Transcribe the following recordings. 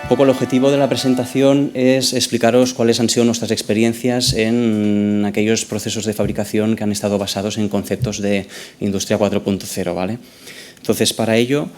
Un poco el objetivo de la presentación es explicaros cuáles han sido nuestras experiencias en aquellos procesos de fabricación que han estado basados en conceptos de Industria 4.0, ¿vale? Entonces, para ello,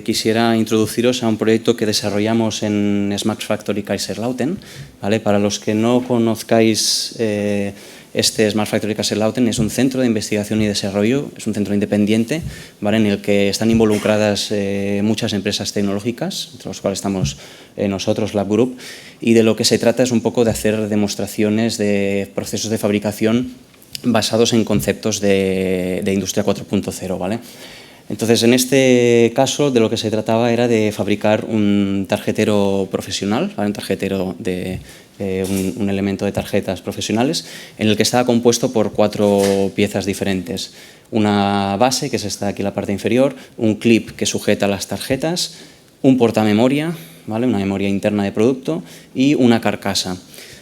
quisiera introduciros a un proyecto que desarrollamos en Smart Factory Kaiserslautern, ¿vale? Para los que no conozcáis este Smart Factory Kaiserslautern, es un centro de investigación y desarrollo, es un centro independiente, ¿vale? En el que están involucradas muchas empresas tecnológicas, entre las cuales estamos nosotros, Lab Group, y de lo que se trata es un poco de hacer demostraciones de procesos de fabricación basados en conceptos de Industria 4.0, ¿vale? Entonces, en este caso, de lo que se trataba era de fabricar un tarjetero profesional, ¿vale? Un tarjetero de un elemento de tarjetas profesionales, en el que estaba compuesto por 4 piezas diferentes. Una base, que es esta de aquí en la parte inferior, un clip que sujeta las tarjetas, un portamemoria, ¿vale? Una memoria interna de producto y una carcasa.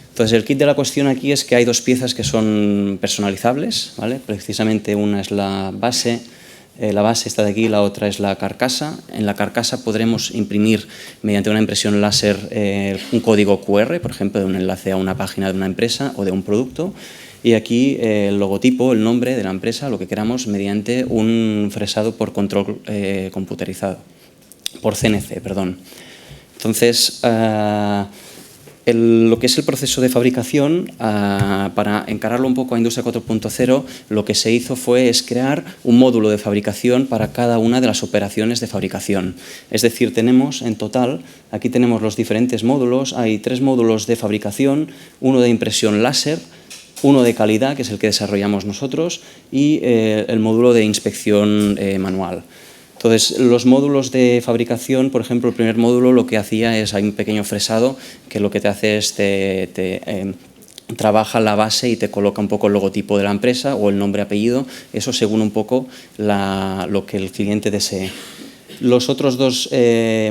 Entonces, el kit de la cuestión aquí es que hay 2 piezas que son personalizables, ¿vale? Precisamente una es la base está de aquí, la otra es la carcasa. En la carcasa podremos imprimir mediante una impresión láser un código QR, por ejemplo, de un enlace a una página de una empresa o de un producto. Y aquí el logotipo, el nombre de la empresa, lo que queramos, mediante un fresado por control computerizado, por CNC, perdón. Entonces, lo que es el proceso de fabricación, para encararlo un poco a Industria 4.0, lo que se hizo es crear un módulo de fabricación para cada una de las operaciones de fabricación. Es decir, tenemos en total, aquí tenemos los diferentes módulos, hay 3 módulos de fabricación, uno de impresión láser, uno de calidad, que es el que desarrollamos nosotros, y el módulo de inspección manual. Entonces, los módulos de fabricación, por ejemplo, el primer módulo lo que hacía es, hay un pequeño fresado que lo que te hace es trabaja la base y te coloca un poco el logotipo de la empresa o el nombre, apellido, eso según un poco lo que el cliente desee. Los otros 2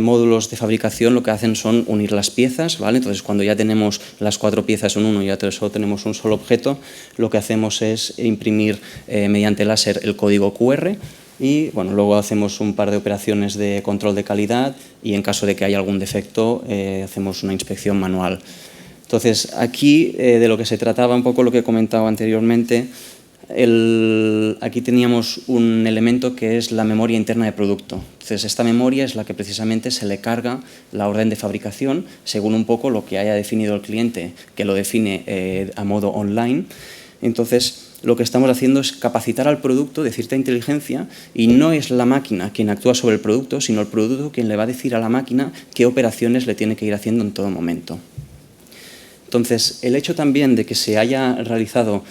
módulos de fabricación lo que hacen son unir las piezas, ¿vale? Entonces, cuando ya tenemos las 4 piezas en uno y ya solo tenemos un solo objeto, lo que hacemos es imprimir mediante láser el código QR. Y bueno, luego hacemos un par de operaciones de control de calidad y en caso de que haya algún defecto hacemos una inspección manual. Entonces, aquí de lo que se trataba, un poco lo que he comentado anteriormente, aquí teníamos un elemento que es la memoria interna de producto. Entonces, esta memoria es la que precisamente se le carga la orden de fabricación según un poco lo que haya definido el cliente, que lo define a modo online. Entonces, lo que estamos haciendo es capacitar al producto de cierta inteligencia y no es la máquina quien actúa sobre el producto, sino el producto quien le va a decir a la máquina qué operaciones le tiene que ir haciendo en todo momento. Entonces, el hecho también de que se haya realizado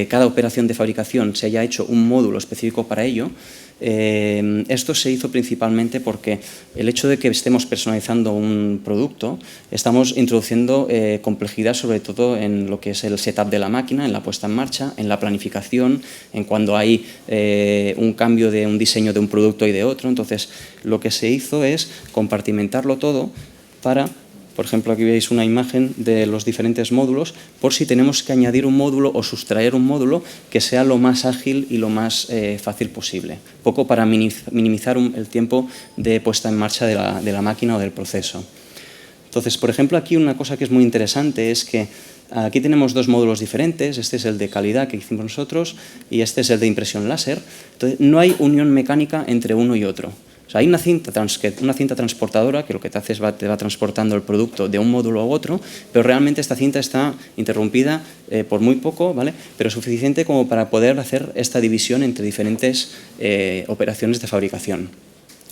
cada operación de fabricación, se haya hecho un módulo específico para ello, esto se hizo principalmente porque el hecho de que estemos personalizando un producto, estamos introduciendo complejidad sobre todo en lo que es el setup de la máquina, en la puesta en marcha, en la planificación, en cuando hay un cambio de un diseño de un producto y de otro. Entonces, lo que se hizo es compartimentarlo todo para... Por ejemplo, aquí veis una imagen de los diferentes módulos, por si tenemos que añadir un módulo o sustraer un módulo que sea lo más ágil y lo más fácil posible. Un poco para minimizar el tiempo de puesta en marcha de la máquina o del proceso. Entonces, por ejemplo, aquí una cosa que es muy interesante es que aquí tenemos 2 módulos diferentes. Este es el de calidad que hicimos nosotros y este es el de impresión láser. Entonces, no hay unión mecánica entre uno y otro. O sea, hay una cinta transportadora que lo que te hace es te va transportando el producto de un módulo a otro, pero realmente esta cinta está interrumpida por muy poco, ¿vale? Pero suficiente como para poder hacer esta división entre diferentes operaciones de fabricación.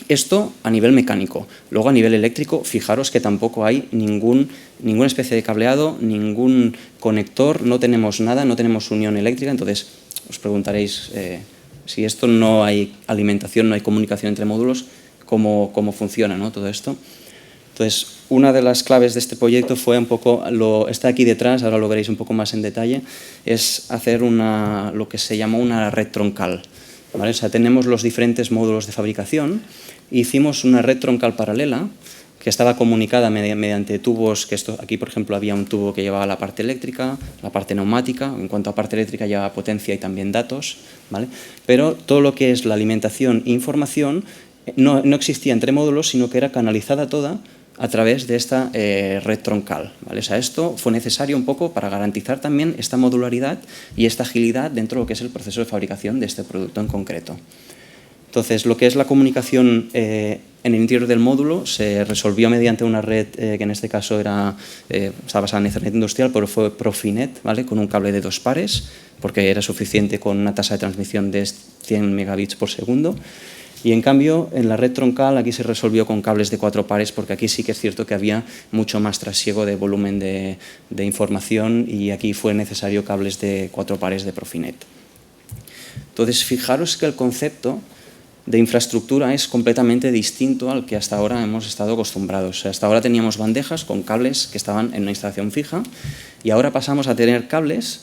Esto a nivel mecánico. Luego a nivel eléctrico, fijaros que tampoco hay ninguna especie de cableado, ningún conector, no tenemos nada, no tenemos unión eléctrica. Entonces os preguntaréis... si esto no hay alimentación, no hay comunicación entre módulos, ¿cómo funciona, ¿no? Todo esto? Entonces, una de las claves de este proyecto fue un poco, está aquí detrás, ahora lo veréis un poco más en detalle, es hacer lo que se llamó una red troncal, ¿vale? O sea, tenemos los diferentes módulos de fabricación, hicimos una red troncal paralela, que estaba comunicada mediante tubos, que aquí por ejemplo había un tubo que llevaba la parte eléctrica, la parte neumática, en cuanto a parte eléctrica llevaba potencia y también datos, ¿vale? Pero todo lo que es la alimentación e información no existía entre módulos, sino que era canalizada toda a través de esta red troncal, ¿vale? O sea, esto fue necesario un poco para garantizar también esta modularidad y esta agilidad dentro de lo que es el proceso de fabricación de este producto en concreto. Entonces, lo que es la comunicación en el interior del módulo se resolvió mediante una red que en este caso estaba basada en Ethernet industrial, pero fue Profinet, ¿vale? Con un cable de 2 pares, porque era suficiente con una tasa de transmisión de 100 megabits por segundo. Y en cambio, en la red troncal aquí se resolvió con cables de 4 pares, porque aquí sí que es cierto que había mucho más trasiego de volumen de información y aquí fue necesario cables de 4 pares de Profinet. Entonces, fijaros que el concepto de infraestructura es completamente distinto al que hasta ahora hemos estado acostumbrados. O sea, hasta ahora teníamos bandejas con cables que estaban en una instalación fija y ahora pasamos a tener cables,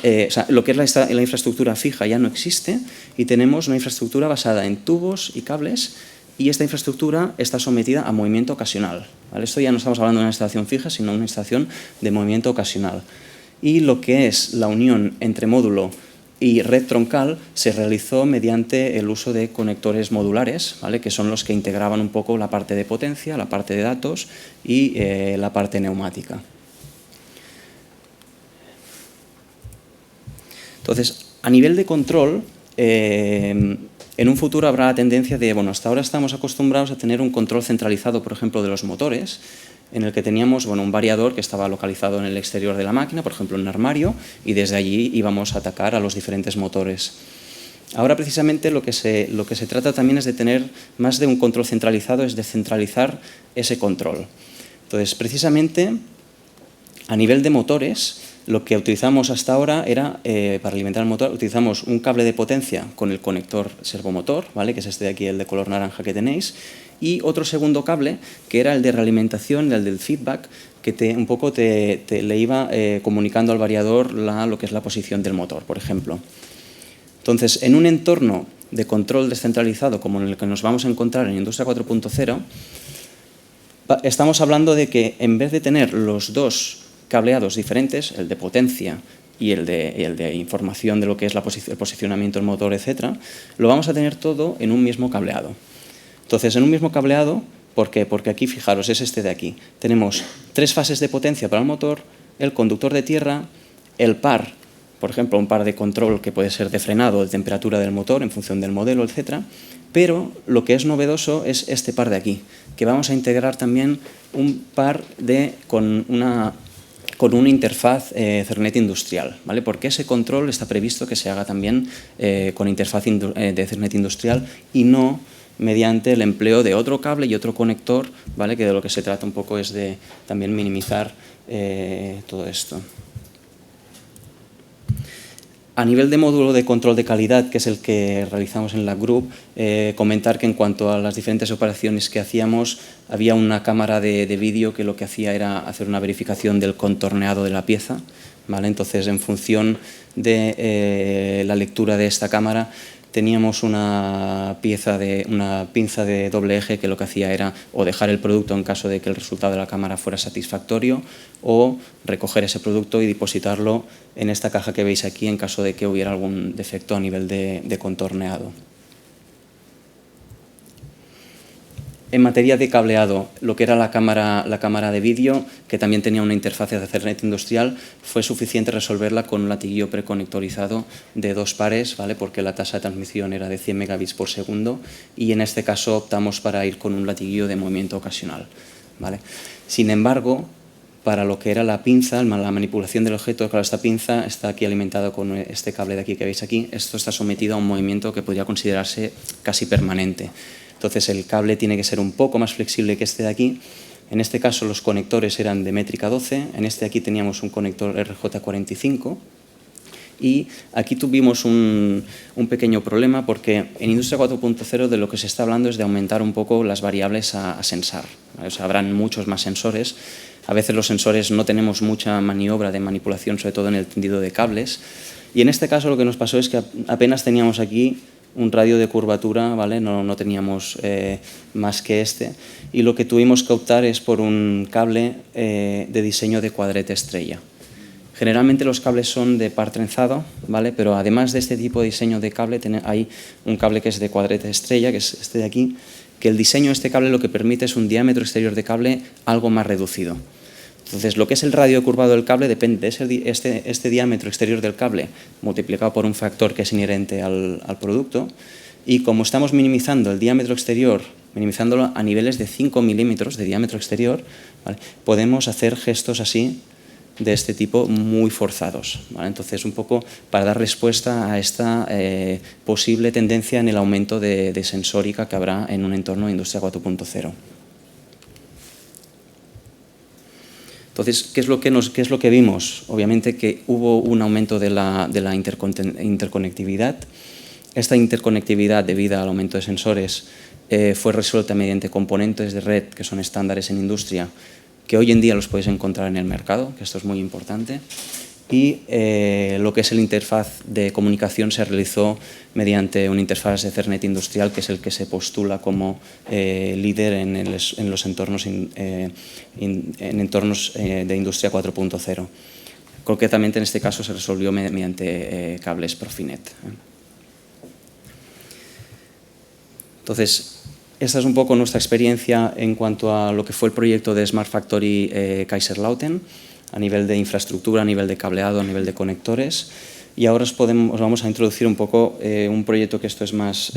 o sea, lo que es la infraestructura fija ya no existe y tenemos una infraestructura basada en tubos y cables y esta infraestructura está sometida a movimiento ocasional, ¿vale? Esto ya no estamos hablando de una instalación fija, sino una instalación de movimiento ocasional. Y lo que es la unión entre módulo y red troncal se realizó mediante el uso de conectores modulares, ¿vale? Que son los que integraban un poco la parte de potencia, la parte de datos y la parte neumática. Entonces, a nivel de control, en un futuro habrá la tendencia de, bueno, hasta ahora estamos acostumbrados a tener un control centralizado, por ejemplo, de los motores, en el que teníamos, bueno, un variador que estaba localizado en el exterior de la máquina, por ejemplo, en un armario, y desde allí íbamos a atacar a los diferentes motores. Ahora, precisamente, lo que se trata también es de tener más de un control centralizado, es de centralizar ese control. Entonces, precisamente, a nivel de motores, lo que utilizamos hasta ahora era, para alimentar el motor, utilizamos un cable de potencia con el conector servomotor, ¿vale? Que es este de aquí, el de color naranja que tenéis, y otro segundo cable, que era el de realimentación, el del feedback, que un poco le iba comunicando al variador lo que es la posición del motor, por ejemplo. Entonces, en un entorno de control descentralizado como en el que nos vamos a encontrar en Industria 4.0, estamos hablando de que en vez de tener los dos cableados diferentes, el de potencia y el de información de lo que es el posicionamiento del motor, etc., lo vamos a tener todo en un mismo cableado. Entonces, en un mismo cableado, ¿por qué? Porque aquí, fijaros, es este de aquí. Tenemos 3 fases de potencia para el motor, el conductor de tierra, el par, por ejemplo, un par de control que puede ser de frenado, de temperatura del motor en función del modelo, etc. Pero lo que es novedoso es este par de aquí, que vamos a integrar también un par con una interfaz Ethernet industrial, ¿vale? Porque ese control está previsto que se haga también con interfaz de Ethernet industrial y no mediante el empleo de otro cable y otro conector, ¿vale? Que de lo que se trata un poco es de también minimizar todo esto. A nivel de módulo de control de calidad, que es el que realizamos en la Group, comentar que en cuanto a las diferentes operaciones que hacíamos, había una cámara de vídeo que lo que hacía era hacer una verificación del contorneado de la pieza, ¿vale? Entonces, en función de la lectura de esta cámara, teníamos una pinza de doble eje que lo que hacía era o dejar el producto en caso de que el resultado de la cámara fuera satisfactorio o recoger ese producto y depositarlo en esta caja que veis aquí en caso de que hubiera algún defecto a nivel de contorneado. En materia de cableado, lo que era la cámara de vídeo, que también tenía una interfaz de Ethernet industrial, fue suficiente resolverla con un latiguillo preconectorizado de 2 pares, ¿vale? Porque la tasa de transmisión era de 100 megabits por segundo y en este caso optamos para ir con un latiguillo de movimiento ocasional, ¿vale? Sin embargo, para lo que era la pinza, la manipulación del objeto, claro, esta pinza está aquí alimentada con este cable de aquí que veis aquí, esto está sometido a un movimiento que podría considerarse casi permanente. Entonces, el cable tiene que ser un poco más flexible que este de aquí. En este caso, los conectores eran de métrica 12. En este de aquí teníamos un conector RJ45. Y aquí tuvimos un pequeño problema porque en Industria 4.0 de lo que se está hablando es de aumentar un poco las variables a sensar, ¿vale? O sea, habrán muchos más sensores. A veces los sensores no tenemos mucha maniobra de manipulación, sobre todo en el tendido de cables. Y en este caso lo que nos pasó es que apenas teníamos aquí un radio de curvatura, ¿vale? No teníamos más que este, y lo que tuvimos que optar es por un cable de diseño de cuadrete estrella. Generalmente los cables son de par trenzado, ¿vale? Pero además de este tipo de diseño de cable hay un cable que es de cuadrete estrella, que es este de aquí, que el diseño de este cable lo que permite es un diámetro exterior de cable algo más reducido. Entonces, lo que es el radio curvado del cable depende de este diámetro exterior del cable multiplicado por un factor que es inherente al producto, y como estamos minimizando el diámetro exterior, minimizándolo a niveles de 5 milímetros de diámetro exterior, ¿vale?, podemos hacer gestos así de este tipo muy forzados, ¿vale? Entonces, un poco para dar respuesta a esta posible tendencia en el aumento de sensórica que habrá en un entorno de Industria 4.0. Entonces, ¿qué es lo que vimos? Obviamente que hubo un aumento de la interconectividad. Esta interconectividad, debido al aumento de sensores, fue resuelta mediante componentes de red que son estándares en industria, que hoy en día los podéis encontrar en el mercado, que esto es muy importante. Y lo que es el interfaz de comunicación se realizó mediante una interfaz de Ethernet industrial, que es el que se postula como líder en los entornos, de Industria 4.0. Concretamente, en este caso, se resolvió mediante cables Profinet. Entonces, esta es un poco nuestra experiencia en cuanto a lo que fue el proyecto de Smart Factory Kaiserslautern, a nivel de infraestructura, a nivel de cableado, a nivel de conectores. Y ahora os vamos a introducir un poco un proyecto que esto es más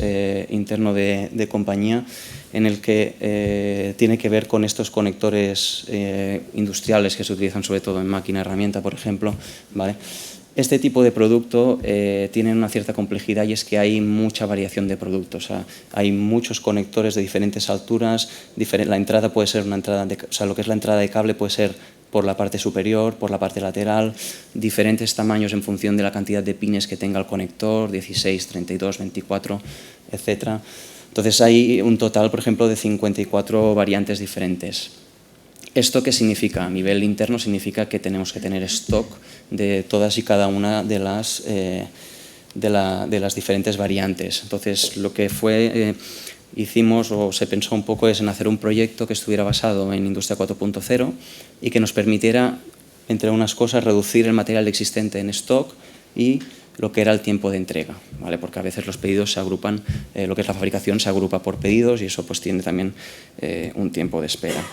interno de compañía, en el que tiene que ver con estos conectores industriales que se utilizan sobre todo en máquina herramienta, por ejemplo, ¿vale? Este tipo de producto tiene una cierta complejidad, y es que hay mucha variación de productos. O sea, hay muchos conectores de diferentes alturas. La entrada puede ser una entrada, lo que es la entrada de cable puede ser por la parte superior, por la parte lateral, diferentes tamaños en función de la cantidad de pines que tenga el conector, 16, 32, 24, etc. Entonces hay un total, por ejemplo, de 54 variantes diferentes. ¿Esto qué significa? A nivel interno significa que tenemos que tener stock de todas y cada una de las diferentes variantes. Entonces, lo que hicimos o se pensó un poco es en hacer un proyecto que estuviera basado en Industria 4.0 y que nos permitiera, entre unas cosas, reducir el material existente en stock y lo que era el tiempo de entrega, ¿vale? Porque a veces los pedidos se agrupan, lo que es la fabricación se agrupa por pedidos, y eso pues tiene también un tiempo de espera.